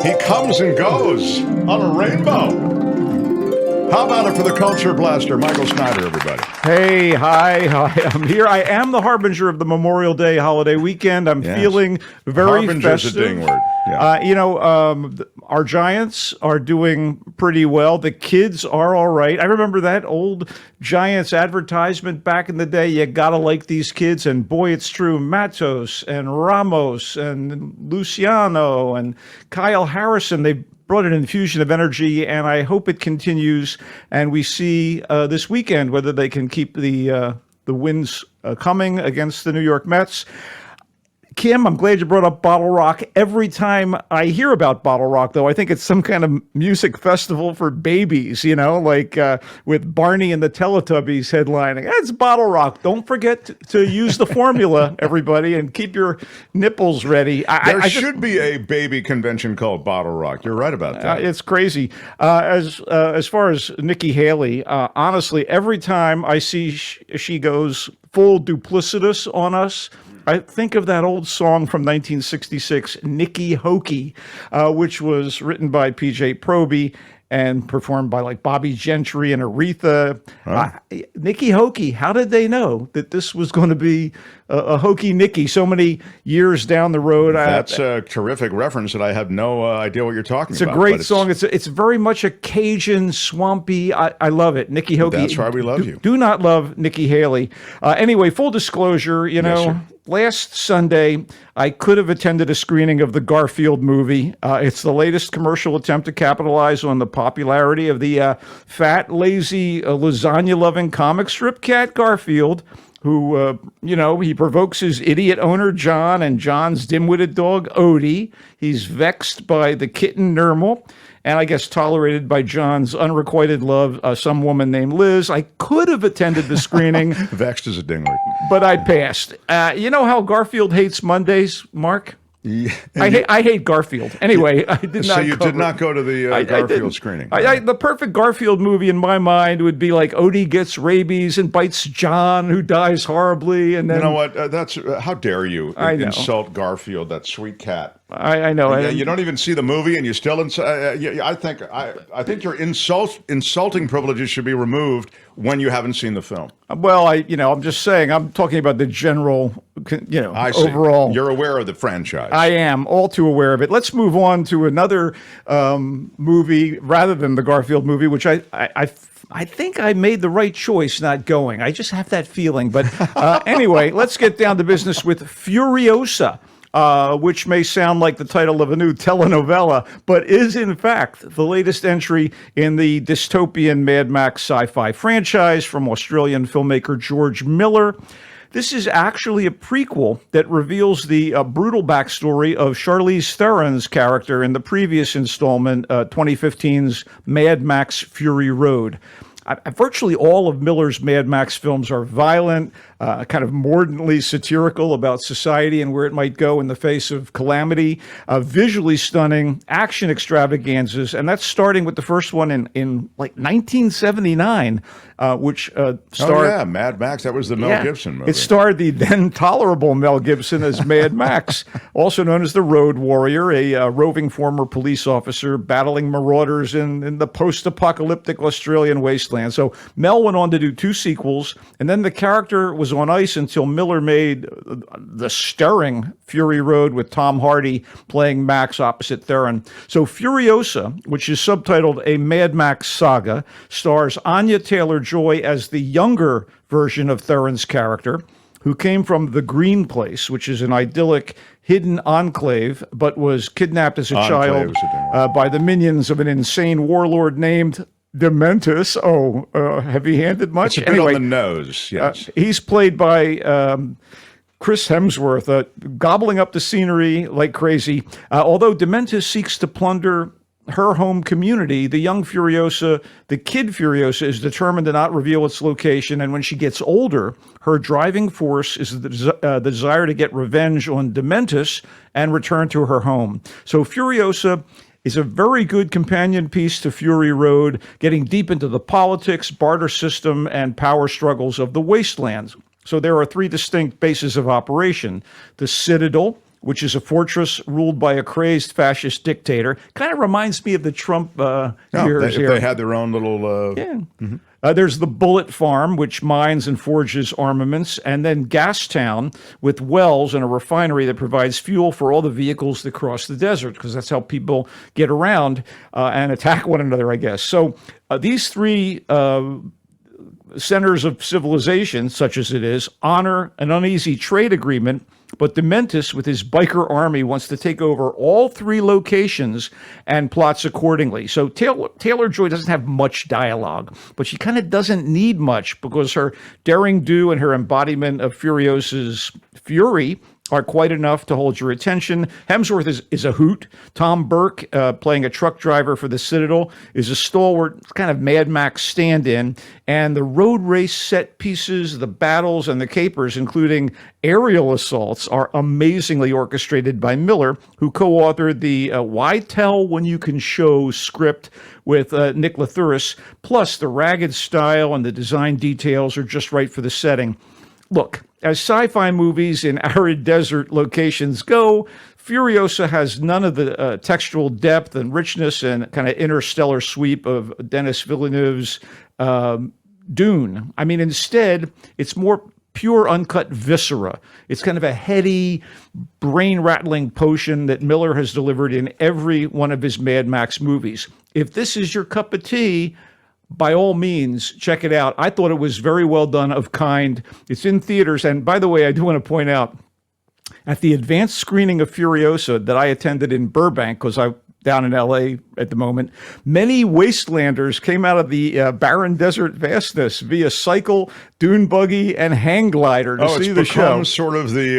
He comes and goes on a rainbow. How about it for the Culture Blaster, Michael Snyder, everybody? Hey, hi, I'm here. I am the harbinger of the Memorial Day holiday weekend. I'm feeling very Harbinger's festive. a ding word. Yeah. Our Giants are doing pretty well. The kids are all right. I remember that old Giants advertisement back in the day. You gotta like these kids, and boy, it's true. Matos and Ramos and Luciano and Kyle Harrison. They brought an infusion of energy, and I hope it continues. And we see this weekend whether they can keep the wins coming against the New York Mets. Kim, I'm glad you brought up Bottle Rock. Every time I hear about Bottle Rock, though, I think it's some kind of music festival for babies, like with Barney and the Teletubbies headlining. It's Bottle Rock. Don't forget to use the formula, everybody, and keep your nipples ready. There should be a baby convention called Bottle Rock. You're right about that. It's crazy. As far as Nikki Haley, honestly, every time I see she goes full duplicitous on us, I think of that old song from 1966, Nikki Hokey, which was written by P.J. Proby and performed by like Bobby Gentry and Aretha. Nikki Hokey, how did they know that this was going to be a Hokey Nikki so many years down the road? That's a terrific reference that I have no idea what you're talking about. It's a great song. It's very much a Cajun, swampy. I love it. Nikki Hokey. That's why we love you. Do not love Nikki Haley. Anyway, full disclosure, last Sunday, I could have attended a screening of the Garfield movie. It's the latest commercial attempt to capitalize on the popularity of the fat, lazy, lasagna-loving comic strip cat Garfield, who, he provokes his idiot owner, John, and John's dim-witted dog, Odie. He's vexed by the kitten, Nermal, and I guess tolerated by John's unrequited love, some woman named Liz. I could have attended the screening. Vexed is a ding word. But I passed. You know how Garfield hates Mondays, Mark? Yeah. I hate Garfield. Anyway, I did not. So you did not go to the Garfield screening? The perfect Garfield movie in my mind would be like Odie gets rabies and bites John, who dies horribly, and then you know what? That's how dare you insult Garfield, that sweet cat. I know. You don't even see the movie, and you still. I think your insulting privileges should be removed when you haven't seen the film. Well, I'm just saying. I'm talking about the general, I see. Overall. You're aware of the franchise. I am all too aware of it. Let's move on to another movie rather than the Garfield movie, which I think I made the right choice not going. I just have that feeling. But anyway, let's get down to business with Furiosa. Which may sound like the title of a new telenovela, but is in fact the latest entry in the dystopian Mad Max sci-fi franchise from Australian filmmaker George Miller. This is actually a prequel that reveals the brutal backstory of Charlize Theron's character in the previous installment, 2015's Mad Max Fury Road. Virtually all of Miller's Mad Max films are violent, kind of mordantly satirical about society and where it might go in the face of calamity, visually stunning, action extravaganzas, and that's starting with the first one in like 1979, which starred... Mad Max, that was the Mel Gibson movie. It starred the then tolerable Mel Gibson as Mad Max, also known as the Road Warrior, a roving former police officer battling marauders in the post-apocalyptic Australian wasteland. So Mel went on to do 2 sequels, and then the character was on ice until Miller made the stirring Fury Road with Tom Hardy playing Max opposite Theron. So Furiosa, which is subtitled A Mad Max Saga, stars Anya Taylor-Joy as the younger version of Theron's character, who came from the Green Place, which is an idyllic hidden enclave, but was kidnapped as a child by the minions of an insane warlord named Dementus. Heavy-handed much? It's a bit on the nose, yes. He's played by Chris Hemsworth, gobbling up the scenery like crazy. Although Dementus seeks to plunder her home community, the young Furiosa, the kid Furiosa, is determined to not reveal its location, and when she gets older, her driving force is the desire to get revenge on Dementus and return to her home. So Furiosa is a very good companion piece to Fury Road, getting deep into the politics, barter system, and power struggles of the wastelands. So there are 3 distinct bases of operation: the Citadel, which is a fortress ruled by a crazed fascist dictator. Kind of reminds me of the Trump years here. They had their own little... There's the Bullet Farm, which mines and forges armaments, and then Gastown with wells and a refinery that provides fuel for all the vehicles that cross the desert, because that's how people get around and attack one another, I guess. So these three centers of civilization, such as it is, honor an uneasy trade agreement, but Dementis, with his biker army, wants to take over all three locations and plots accordingly. So Taylor-Joy doesn't have much dialogue, but she kind of doesn't need much because her daring do and her embodiment of Furiosa's fury are quite enough to hold your attention. Hemsworth is a hoot. Tom Burke, playing a truck driver for the Citadel, is a stalwart kind of Mad Max stand-in. And the road race set pieces, the battles, and the capers, including aerial assaults, are amazingly orchestrated by Miller, who co-authored the Why Tell When You Can Show script with Nick Lathuris. Plus, the ragged style and the design details are just right for the setting. Look, as sci-fi movies in arid desert locations go, Furiosa has none of the textual depth and richness and kind of interstellar sweep of Denis Villeneuve's Dune. I mean, instead, it's more pure uncut viscera. It's kind of a heady, brain-rattling potion that Miller has delivered in every one of his Mad Max movies. If this is your cup of tea, by all means, check it out. I thought it was very well done, of kind. It's in theaters. And by the way, I do want to point out, at the advanced screening of Furiosa that I attended in Burbank, because I'm down in L.A. at the moment, many wastelanders came out of the barren desert vastness via cycle, dune buggy, and hang glider to see the show. It's sort of the...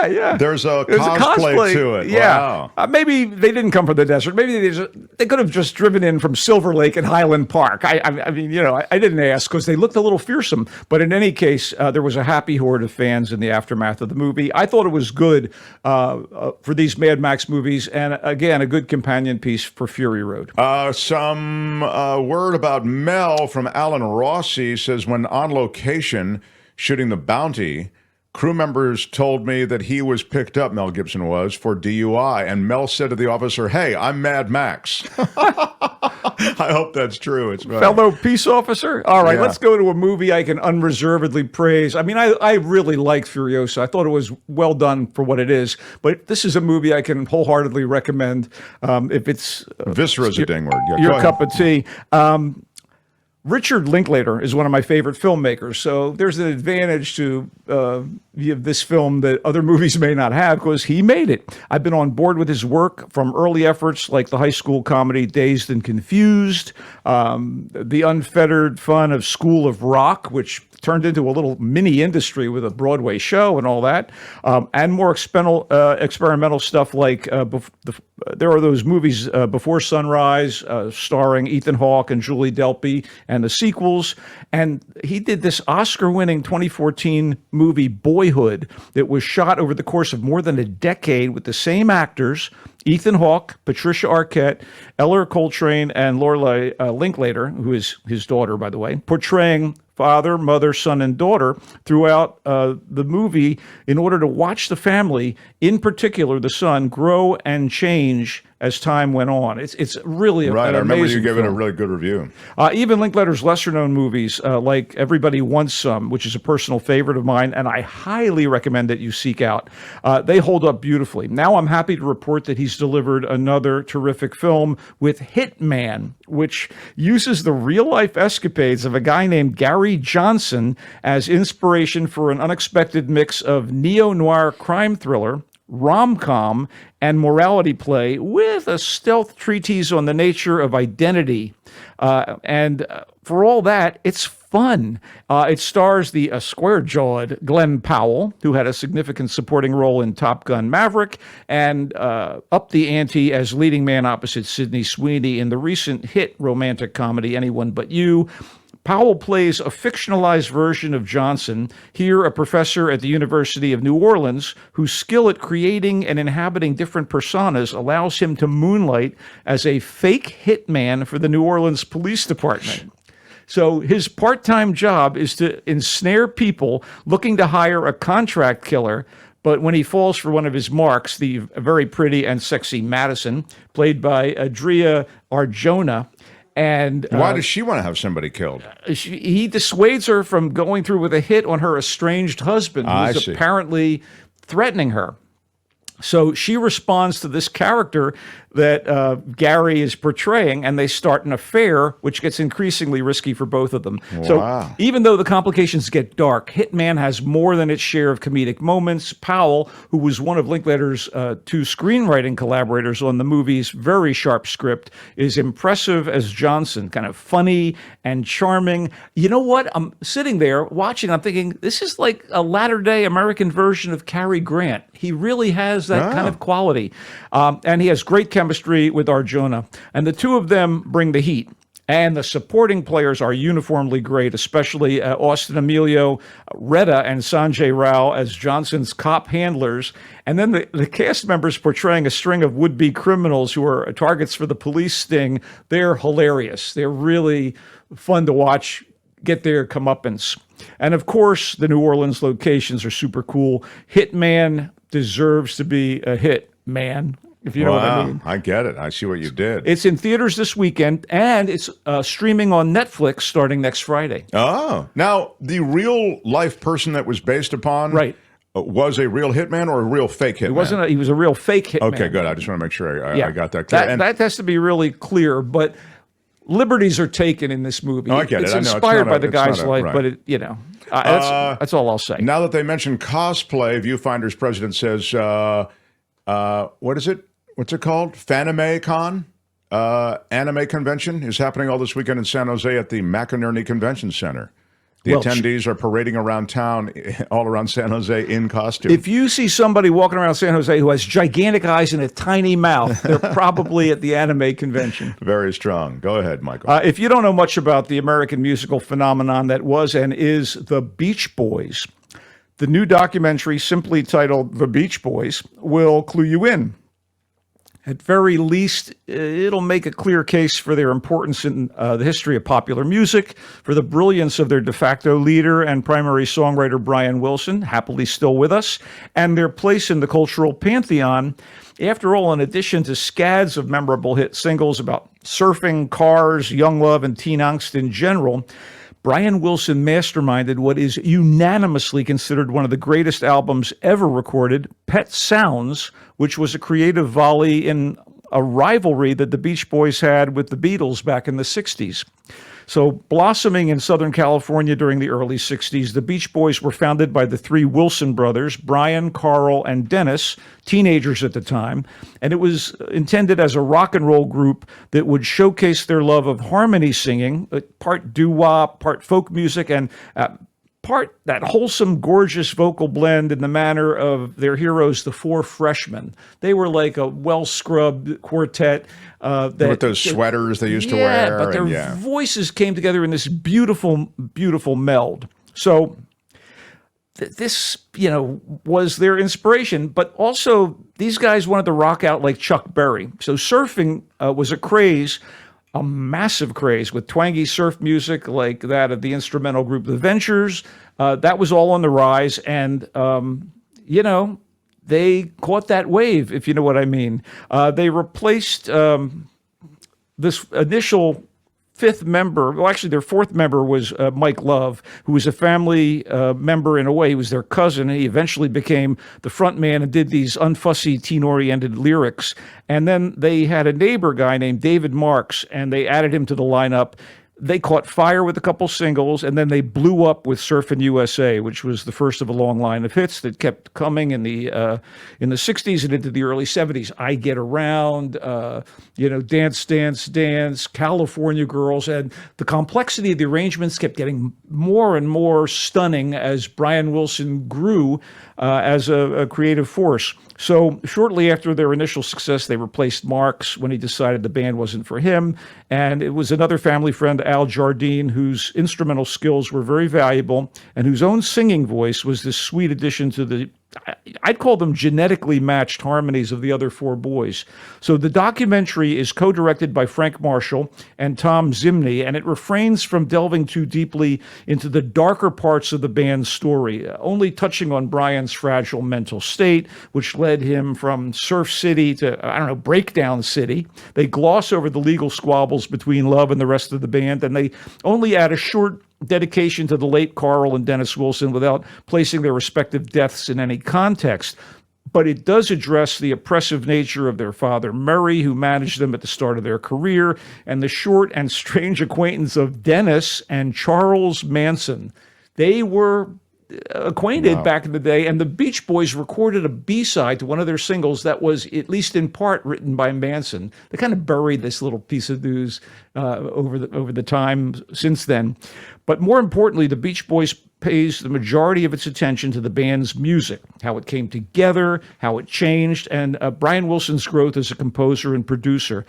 yeah. There's a cosplay to it. Yeah. Wow. Maybe they didn't come from the desert. Maybe they could have just driven in from Silver Lake and Highland Park. I mean, I didn't ask because they looked a little fearsome. But in any case, there was a happy horde of fans in the aftermath of the movie. I thought it was good for these Mad Max movies. And again, a good companion piece for Fury Road. Some word about Mel from Alan Rossi says, when on location shooting The Bounty, crew members told me that he was picked up, Mel Gibson was, for DUI. And Mel said to the officer, "Hey, I'm Mad Max." I hope that's true. It's fellow peace officer. All right, let's go to a movie I can unreservedly praise. I mean, I really liked Furiosa. I thought it was well done for what it is. But this is a movie I can wholeheartedly recommend if it's viscera's a ding word. Yeah, your cup of tea. Richard Linklater is one of my favorite filmmakers, so there's an advantage to this film that other movies may not have because he made it. I've been on board with his work from early efforts like the high school comedy Dazed and Confused, the unfettered fun of School of Rock, which turned into a little mini industry with a Broadway show and all that, and more experimental stuff like there are those movies Before Sunrise, starring Ethan Hawke and Julie Delpy, and the sequels. And he did this Oscar-winning 2014 movie Boyhood that was shot over the course of more than a decade with the same actors, Ethan Hawke, Patricia Arquette, Eller Coltrane, and Lorelai Linklater, who is his daughter, by the way, portraying father, mother, son, and daughter throughout the movie in order to watch the family, in particular the son, grow and change as time went on. It's really an amazing I remember you gave film. it a really good review. Even Linklater's lesser-known movies, like Everybody Wants Some, which is a personal favorite of mine, and I highly recommend that you seek out. They hold up beautifully. Now I'm happy to report that he's delivered another terrific film with Hitman, which uses the real-life escapades of a guy named Gary Johnson as inspiration for an unexpected mix of neo-noir crime thriller, rom-com, and morality play with a stealth treatise on the nature of identity. And for all that, it's fun. It stars the square-jawed Glenn Powell, who had a significant supporting role in Top Gun Maverick, and upped the ante as leading man opposite Sydney Sweeney in the recent hit romantic comedy Anyone But You. Powell plays a fictionalized version of Johnson, here a professor at the University of New Orleans, whose skill at creating and inhabiting different personas allows him to moonlight as a fake hitman for the New Orleans Police Department. So his part-time job is to ensnare people looking to hire a contract killer But when he falls for one of his marks, the very pretty and sexy Madison, played by Adria Arjona, and Why does she want to have somebody killed? he dissuades her from going through with a hit on her estranged husband, I who's see. apparently threatening her. So she responds to this character that Gary is portraying, and they start an affair, which gets increasingly risky for both of them. Wow. So even though the complications get dark, Hitman has more than its share of comedic moments. Powell, who was one of Linklater's two screenwriting collaborators on the movie's very sharp script, is impressive as Johnson, kind of funny and charming. You know what? I'm sitting there watching, I'm thinking, this is like a latter-day American version of Cary Grant. He really has that kind of quality. And he has great chemistry with Arjona. And the two of them bring the heat. And the supporting players are uniformly great, especially Austin Emilio, Retta, and Sanjay Rao as Johnson's cop handlers. And then the cast members portraying a string of would-be criminals who are targets for the police sting. They're hilarious. They're really fun to watch get their comeuppance. And of course, the New Orleans locations are super cool. Hitman deserves to be a hit, man. If you know what I mean. I get it. I see what you did. It's in theaters this weekend, and it's streaming on Netflix starting next Friday. Oh, now the real life person that was based upon Right. Was a real hitman or a real fake hitman? He was a real fake hitman. Okay, good. I just want to make sure I got that clear. That has to be really clear, but liberties are taken in this movie. Oh, I get it. It's I know. It's inspired not by a- the it's guy's not a- life, right. but that's all I'll say. Now that they mentioned cosplay, Viewfinder's president says, what is it? What's it called? Fanime Con? Anime convention is happening all this weekend in San Jose at the McInerney Convention Center. The attendees are parading around town, all around San Jose in costume. If you see somebody walking around San Jose who has gigantic eyes and a tiny mouth, they're probably at the anime convention. Very strong. Go ahead, Michael. If you don't know much about the American musical phenomenon that was and is the Beach Boys, the new documentary, simply titled The Beach Boys, will clue you in. At very least, it'll make a clear case for their importance in the history of popular music, for the brilliance of their de facto leader and primary songwriter Brian Wilson, happily still with us, and their place in the cultural pantheon. After all, in addition to scads of memorable hit singles about surfing, cars, young love, and teen angst in general, Brian Wilson masterminded what is unanimously considered one of the greatest albums ever recorded, Pet Sounds, which was a creative volley in a rivalry that the Beach Boys had with the Beatles back in the 60s. So, blossoming in Southern California during the early 60s, the Beach Boys were founded by the three Wilson brothers, Brian, Carl, and Dennis, teenagers at the time, and it was intended as a rock and roll group that would showcase their love of harmony singing, part doo-wop, part folk music, and part that wholesome, gorgeous vocal blend in the manner of their heroes, the Four Freshmen. They were like a well-scrubbed quartet. With those sweaters they used to wear. But their voices came together in this beautiful, beautiful meld. So this, was their inspiration, but also these guys wanted to rock out like Chuck Berry. So surfing was a craze, a massive craze, with twangy surf music like that of the instrumental group The Ventures. That was all on the rise, and they caught that wave, if you know what I mean. They replaced this initial fifth member. Well, actually, their fourth member was Mike Love, who was a family member in a way. He was their cousin, and he eventually became the front man and did these unfussy, teen-oriented lyrics. And then they had a neighbor guy named David Marks, and they added him to the lineup. They caught fire with a couple singles, and then they blew up with Surfin' USA, which was the first of a long line of hits that kept coming in the 60s and into the early 70s. I Get Around, Dance, Dance, Dance, California Girls, and the complexity of the arrangements kept getting more and more stunning as Brian Wilson grew as a creative force. So shortly after their initial success, they replaced Marks when he decided the band wasn't for him. And it was another family friend, Al Jardine, whose instrumental skills were very valuable and whose own singing voice was this sweet addition to the I'd call them genetically matched harmonies of the other four boys. So the documentary is co-directed by Frank Marshall and Tom Zimney, and it refrains from delving too deeply into the darker parts of the band's story, only touching on Brian's fragile mental state, which led him from Surf City to, Breakdown City. They gloss over the legal squabbles between Love and the rest of the band, and they only add a short dedication to the late Carl and Dennis Wilson without placing their respective deaths in any context. But it does address the oppressive nature of their father, Murray, who managed them at the start of their career, and the short and strange acquaintance of Dennis and Charles Manson. They were acquainted back in the day, and the Beach Boys recorded a B-side to one of their singles that was, at least in part, written by Manson. They kind of buried this little piece of news over the time since then. But more importantly, the Beach Boys pays the majority of its attention to the band's music, how it came together, how it changed, and Brian Wilson's growth as a composer and producer,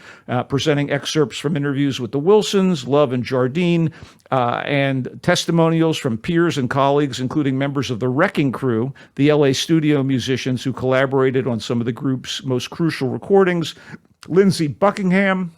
presenting excerpts from interviews with the Wilsons, Love and Jardine, and testimonials from peers and colleagues, including members of the Wrecking Crew, the LA studio musicians who collaborated on some of the group's most crucial recordings, Lindsey Buckingham,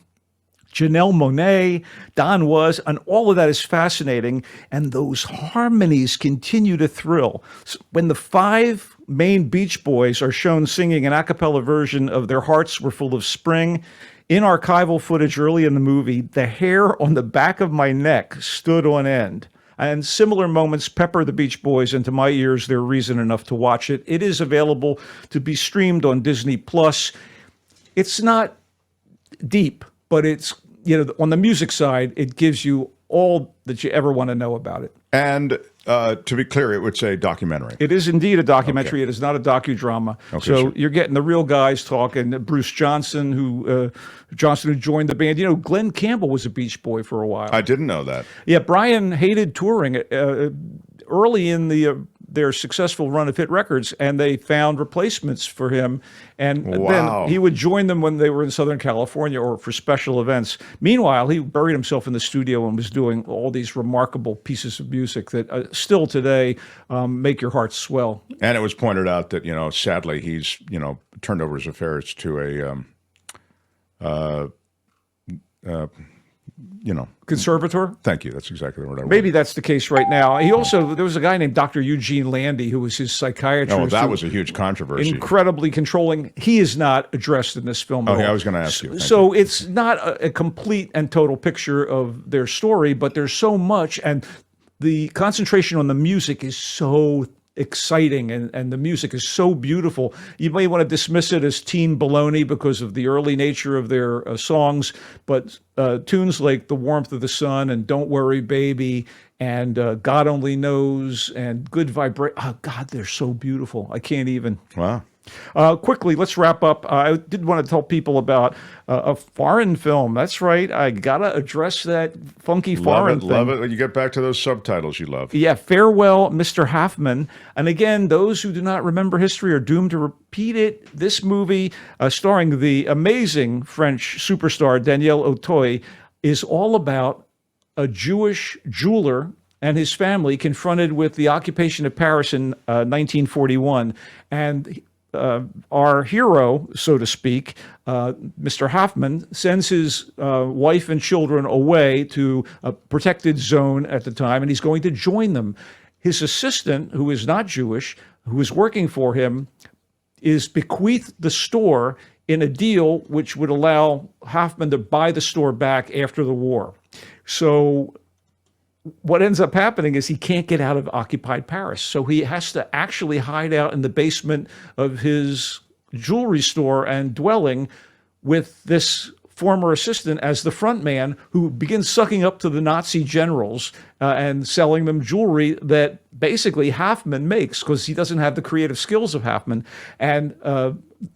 Janelle Monáe, Don Was, and all of that is fascinating, and those harmonies continue to thrill. So when the five main Beach Boys are shown singing an a cappella version of Their Hearts Were Full of Spring, in archival footage early in the movie, the hair on the back of my neck stood on end. And similar moments pepper the Beach Boys, and to my ears, they're reason enough to watch it. It is available to be streamed on Disney+. It's not deep, but it's, on the music side, it gives you all that you ever want to know about it. And to be clear, it would say documentary. It is indeed a documentary. Okay. It is not a docudrama. Okay, so sure. You're getting the real guys talking. Bruce Johnson, who joined the band. Glenn Campbell was a Beach Boy for a while. I didn't know that. Yeah, Brian hated touring early in their successful run of hit records, and they found replacements for him. And then he would join them when they were in Southern California or for special events. Meanwhile, he buried himself in the studio and was doing all these remarkable pieces of music that still today make your heart swell. And it was pointed out that, sadly, he's, turned over his affairs to conservator? Thank you. That's exactly the word I want. Maybe that's the case right now. There was a guy named Dr. Eugene Landy who was his psychiatrist. Oh, that was a huge controversy. Incredibly controlling. He is not addressed in this film at all. I was going to ask you. So it's not a complete and total picture of their story, but there's so much, and the concentration on the music is so exciting, and the music is so beautiful. You may want to dismiss it as teen baloney because of the early nature of their songs, but tunes like The Warmth of the Sun and Don't Worry Baby and God Only Knows and Good Vibration. Oh God, they're so beautiful. I can't even. Wow. Quickly, let's wrap up. I did want to tell people about a foreign film. That's right. I got to address that funky foreign thing. Love it. When you get back to those subtitles you love. Yeah, Farewell, Mr. Haffmann. And again, those who do not remember history are doomed to repeat it. This movie, starring the amazing French superstar Daniel Auteuil, is all about a Jewish jeweler and his family confronted with the occupation of Paris in 1941. And our hero, so to speak, Mr. Haffmann, sends his wife and children away to a protected zone at the time, and he's going to join them. His assistant, who is not Jewish, who is working for him, is bequeathed the store in a deal which would allow Haffmann to buy the store back after the war. So what ends up happening is he can't get out of occupied Paris. So he has to actually hide out in the basement of his jewelry store and dwelling with this former assistant as the front man, who begins sucking up to the Nazi generals and selling them jewelry that basically Haffmann makes because he doesn't have the creative skills of Haffmann. And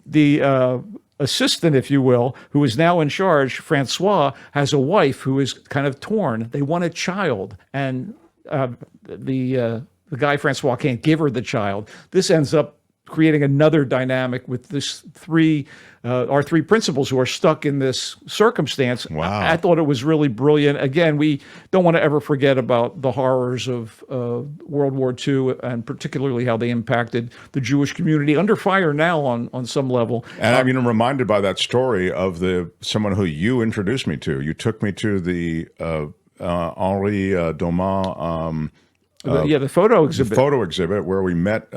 the assistant, if you will, who is now in charge, Francois, has a wife who is kind of torn. They want a child, and the guy Francois can't give her the child. This ends up creating another dynamic with our three principals who are stuck in this circumstance. Wow. I thought it was really brilliant. Again, we don't want to ever forget about the horrors of World War II, and particularly how they impacted the Jewish community, under fire now on some level. And I'm reminded by that story of someone who you introduced me to. You took me to the Henri Doman the photo exhibit. photo exhibit where we met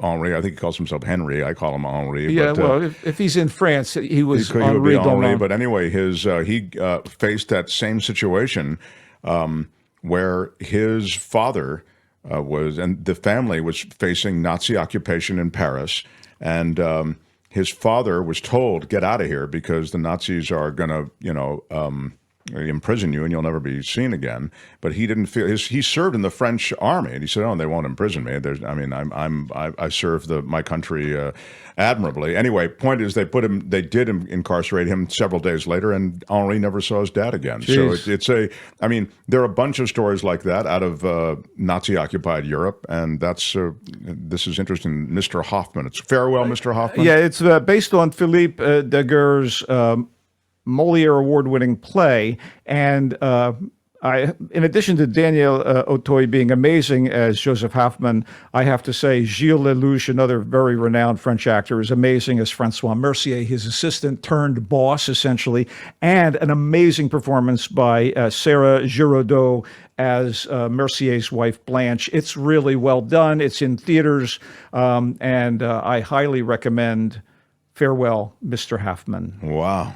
Henri. I think he calls himself Henry. I call him Henri. Yeah, but, well, if he's in France, he was he would Henri be Henri. Doman. But anyway, he faced that same situation where his father and the family was facing Nazi occupation in Paris, and his father was told, "Get out of here because the Nazis are going to, imprison you and you'll never be seen again." But he didn't feel he served in the French army, and he said, "Oh, they won't imprison me. I serve my country admirably." Anyway, point is they did incarcerate him several days later, and Henri never saw his dad again. Jeez. So there are a bunch of stories like that out of Nazi occupied Europe, and this is interesting. Mr. Haffmann. It's Farewell, Mr. Haffmann. Yeah, it's based on Philippe Daguerre's Molière award-winning play, and in addition to Daniel Auteuil being amazing as Joseph Haffmann, I have to say Gilles Lelouch, another very renowned French actor, is amazing as Francois Mercier, his assistant turned boss, essentially, and an amazing performance by Sarah Giraudot as Mercier's wife, Blanche. It's really well done. It's in theaters, and I highly recommend Farewell, Mr. Haffmann. Wow.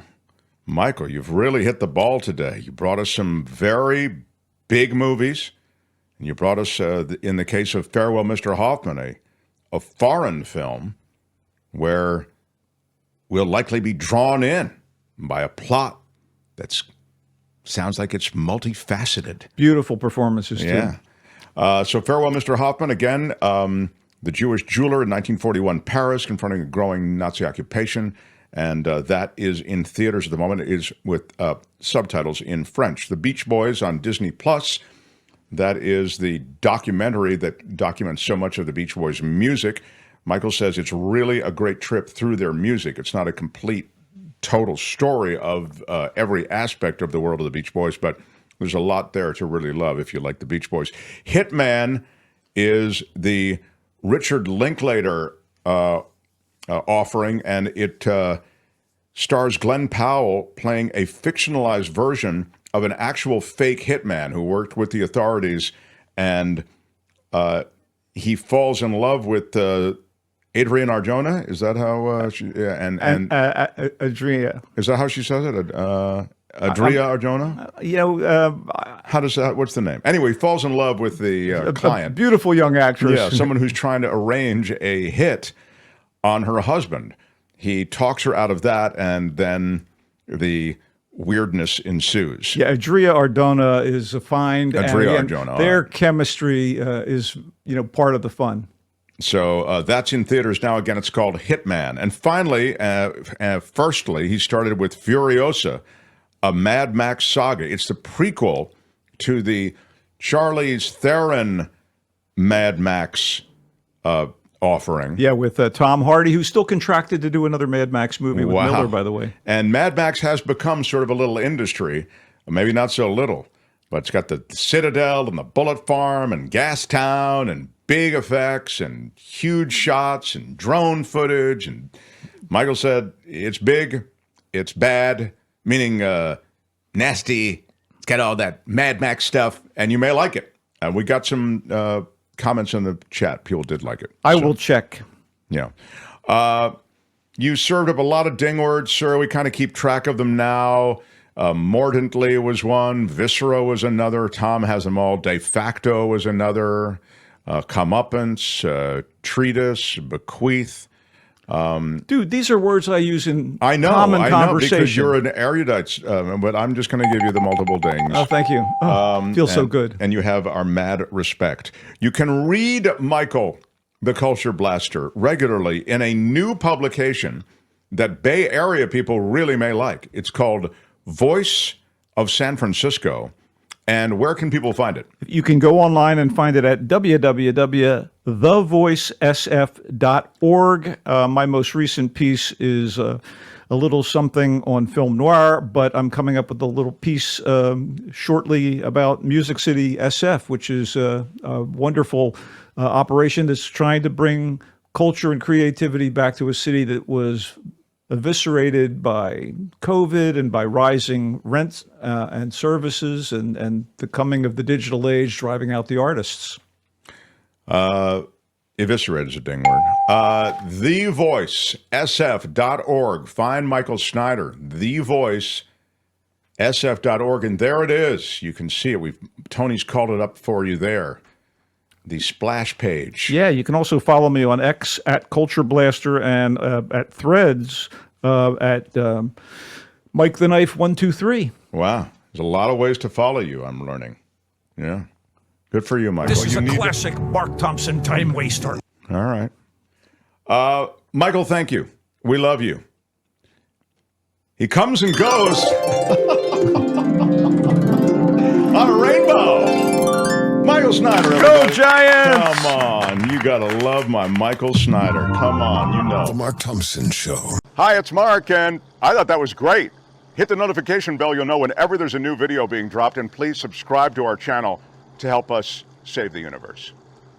Michael, you've really hit the ball today. You brought us some very big movies, and you brought us, in the case of Farewell, Mr. Hoffman, a foreign film where we'll likely be drawn in by a plot that sounds like it's multifaceted. Beautiful performances, too. Yeah. So Farewell, Mr. Hoffman, again, the Jewish jeweler in 1941 Paris, confronting a growing Nazi occupation. And that is in theaters at the moment. It is with subtitles in French. The Beach Boys on Disney Plus. That is the documentary that documents so much of the Beach Boys' music. Michael says it's really a great trip through their music. It's not a complete, total story of every aspect of the world of the Beach Boys, but there's a lot there to really love if you like the Beach Boys. Hitman is the Richard Linklater offering, and it stars Glenn Powell playing a fictionalized version of an actual fake hitman who worked with the authorities, and he falls in love with Adrienne Arjona. Is that how she? Adria. Is that how she says it? Adria Arjona. How does that? What's the name? Anyway, he falls in love with the client. A beautiful young actress. Yeah, someone who's trying to arrange a hit on her husband. He talks her out of that, and then the weirdness ensues. Yeah, Adria Arjona is a find. Adria and Arjona. Their chemistry is, part of the fun. So that's in theaters now. Again, it's called Hitman. And finally, firstly, he started with Furiosa, a Mad Max saga. It's the prequel to the Charlize Theron Mad Max offering. Yeah, with Tom Hardy, who's still contracted to do another Mad Max movie with Wow. Miller, by the way. And Mad Max has become sort of a little industry, maybe not so little, but it's got the Citadel and the Bullet Farm and Gas Town and big effects and huge shots and drone footage. And Michael said it's big, it's bad, meaning nasty. It's got all that Mad Max stuff, and you may like it. And we got some comments in the chat. People did like it. I will check. Yeah. You served up a lot of ding words, sir. We kind of keep track of them now. Mordantly was one. Viscera was another. Tom has them all. De facto was another. Comeuppance, treatise, bequeath. Dude, these are words I use in common I know, conversation. because you're an erudite, but I'm just going to give you the multiple dings. Oh, thank you. Feels so good. And you have our mad respect. You can read Michael, the Culture Blaster, regularly in a new publication that Bay Area people really may like. It's called Voice of San Francisco. And where can people find it? You can go online and find it at www.thevoicesf.org. My most recent piece is a little something on film noir, but I'm coming up with a little piece shortly about Music City SF, which is a wonderful operation that's trying to bring culture and creativity back to a city that was eviscerated by COVID and by rising rents and services and the coming of the digital age driving out the artists. Eviscerate is a ding word. TheVoiceSF.org. Find Michael Snyder. TheVoiceSF.org. And there it is. You can see it. Tony's called it up for you there. The splash page. Yeah, you can also follow me on X at Culture Blaster and at Threads at Mike the Knife 123. Wow. There's a lot of ways to follow you, I'm learning. Yeah. Good for you, Michael. This is a classic Mark Thompson time waster. All right. Michael, thank you. We love you. He comes and goes. On a rainbow. Michael Snyder. Go Giants! Come on. You got to love my Michael Snyder. Come on. You know. The Mark Thompson Show. Hi, it's Mark, and I thought that was great. Hit the notification bell. You'll know whenever there's a new video being dropped, and please subscribe to our channel to help us save the universe.